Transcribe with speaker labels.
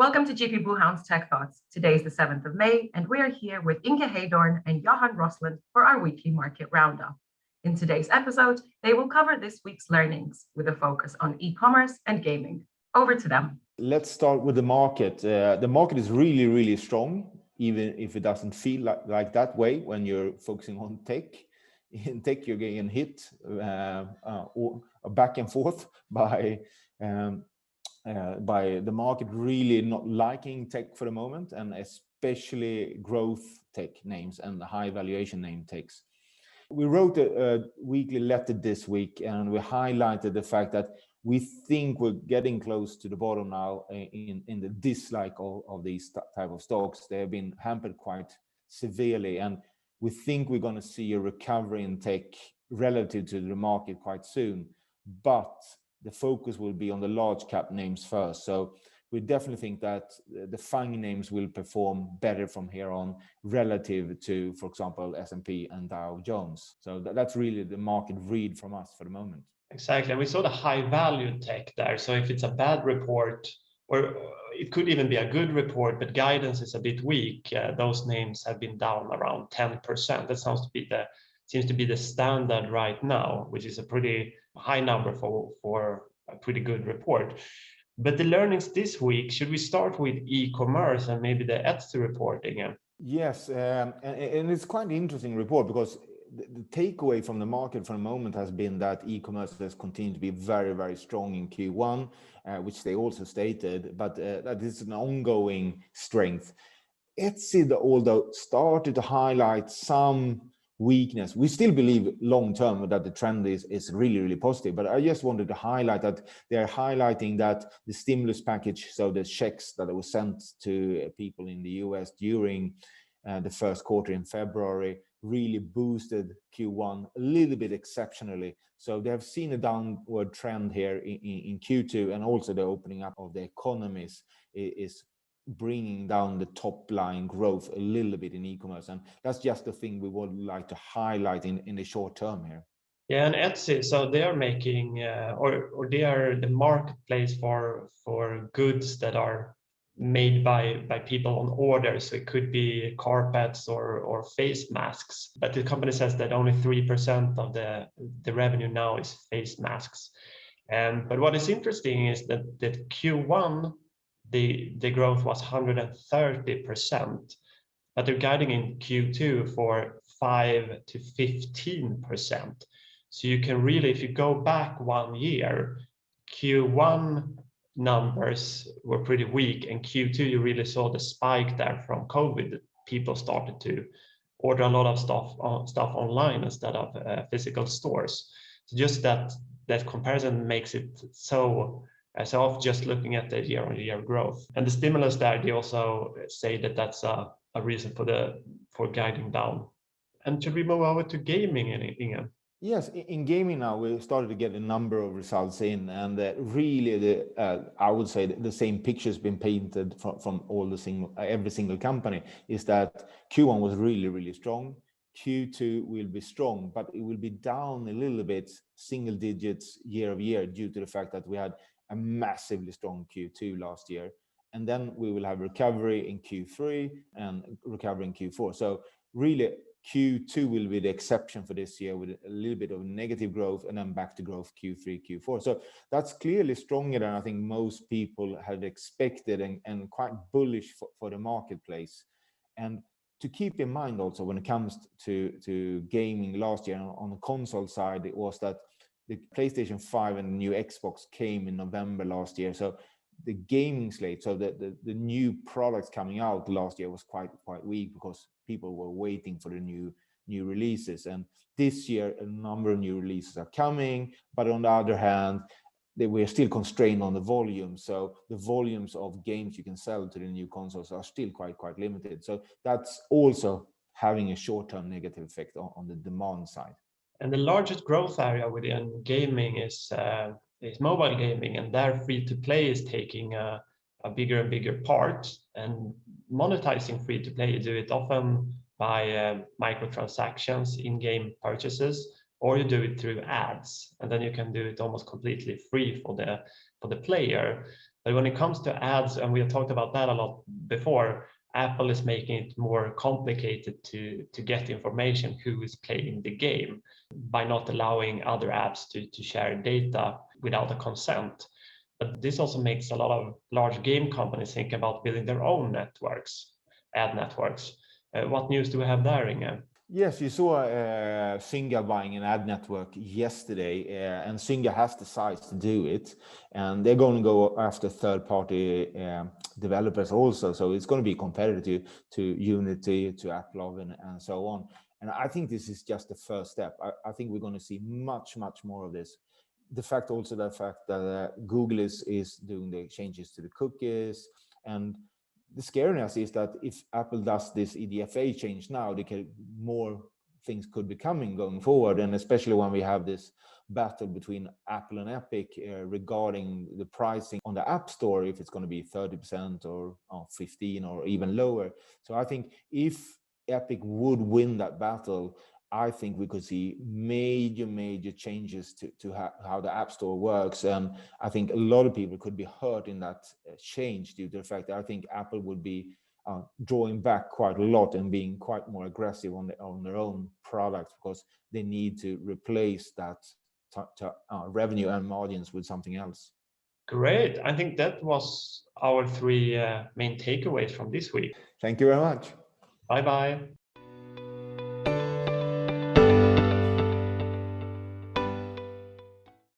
Speaker 1: Welcome to GP Bullhound's Tech Thoughts. Today is the 7th of May, and we are here with Inge Heydorn and Johan Roslund for our weekly market roundup. In today's episode, they will cover this week's learnings with a focus on e-commerce and gaming. Over to them.
Speaker 2: Let's start with the market. The market is really, really strong, even if it doesn't feel like that way when you're focusing on tech. In tech, you're getting hit or back and forth by the market really not liking tech for the moment, and especially growth tech names and the high valuation name techs. We wrote a weekly letter this week, and we highlighted the fact that we think we're getting close to the bottom now in the dislike of these type of stocks. They have been hampered quite severely, and we think we're going to see a recovery in tech relative to the market quite soon. But the focus will be on the large cap names first. So we definitely think that the FANG names will perform better from here on relative to, for example, S&P and Dow Jones. So that's really the market read from us for the moment.
Speaker 3: Exactly. And we saw the high value tech there. So if it's a bad report, or it could even be a good report, but guidance is a bit weak, those names have been down around 10%. That seems to be the standard right now, which is a pretty high number for a pretty good report. But the learnings this week, should we start with e-commerce and maybe the Etsy report again?
Speaker 2: Yes, and it's quite an interesting report because the takeaway from the market for the moment has been that e-commerce has continued to be very, very strong in Q1, which they also stated, but that is an ongoing strength. Etsy, although started to highlight some weakness. We still believe long term that the trend is really, really positive, but I just wanted to highlight that they're highlighting that the stimulus package, so the checks that were sent to people in the US during the first quarter in February really boosted Q1 a little bit exceptionally. So they have seen a downward trend here in Q2, and also the opening up of the economies is bringing down the top line growth a little bit in e-commerce, and that's just the thing we would like to highlight in the short term here.
Speaker 3: Yeah, and Etsy, so they are making or they are the marketplace for goods that are made by people on order. So it could be carpets or face masks, but the company says that only 3% of the revenue now is face masks. But what is interesting is that Q1 the growth was 130%, but they're guiding in Q2 for 5 to 15%. So you can really, if you go back 1 year, Q1 numbers were pretty weak, and Q2 you really saw the spike there from COVID. People started to order a lot of stuff online instead of physical stores. So just that comparison makes it so off just looking at the year-on-year growth. And the stimulus there, they also say that that's a reason for guiding down. And should we move over to gaming, Inge?
Speaker 2: Yes, in gaming now we started to get a number of results in, and really I would say the same picture has been painted from every single company, is that Q1 was really, really strong. Q2 will be strong, but it will be down a little bit, single digits year over year, due to the fact that we had a massively strong Q2 last year. And then we will have recovery in Q3 and recovery in Q4. So really Q2 will be the exception for this year, with a little bit of negative growth and then back to growth Q3, Q4. So that's clearly stronger than I think most people had expected, and quite bullish for the marketplace. And to keep in mind also, when it comes to gaming last year on the console side, it was that the PlayStation 5 and the new Xbox came in November last year. So the gaming slate, so the new products coming out last year was quite weak because people were waiting for the new releases. And this year, a number of new releases are coming, but on the other hand, we're still constrained on the volume. So the volumes of games you can sell to the new consoles are still quite limited. So that's also having a short-term negative effect on the demand side.
Speaker 3: And the largest growth area within gaming is mobile gaming, and there free-to-play is taking a bigger and bigger part. And monetizing free-to-play, you do it often by microtransactions, in-game purchases, or you do it through ads, and then you can do it almost completely free for the player. But when it comes to ads, and we have talked about that a lot before, Apple is making it more complicated to get information who is playing the game by not allowing other apps to share data without a consent. But this also makes a lot of large game companies think about building their own networks, ad networks. What news do we have there, Inge?
Speaker 2: Yes, you saw Zynga buying an ad network yesterday, and Zynga has the size to do it, and they're going to go after third-party developers also. So it's going to be competitive to Unity, to Apple, and so on. And I think this is just the first step. I think we're going to see much more of this. The fact that Google is doing the changes to the cookies, and the scariness is that if Apple does this EDFA change now, more things could be coming going forward, and especially when we have this battle between Apple and Epic regarding the pricing on the App Store, if it's going to be 30% or 15% or even lower. So I think if Epic would win that battle, I think we could see major changes to how the App Store works. And I think a lot of people could be hurt in that change due to the fact that I think Apple would be drawing back quite a lot and being quite more aggressive on their own products, because they need to replace that revenue and margins with something else.
Speaker 3: Great. I think that was our three main takeaways from this week.
Speaker 2: Thank you very much.
Speaker 3: Bye-bye.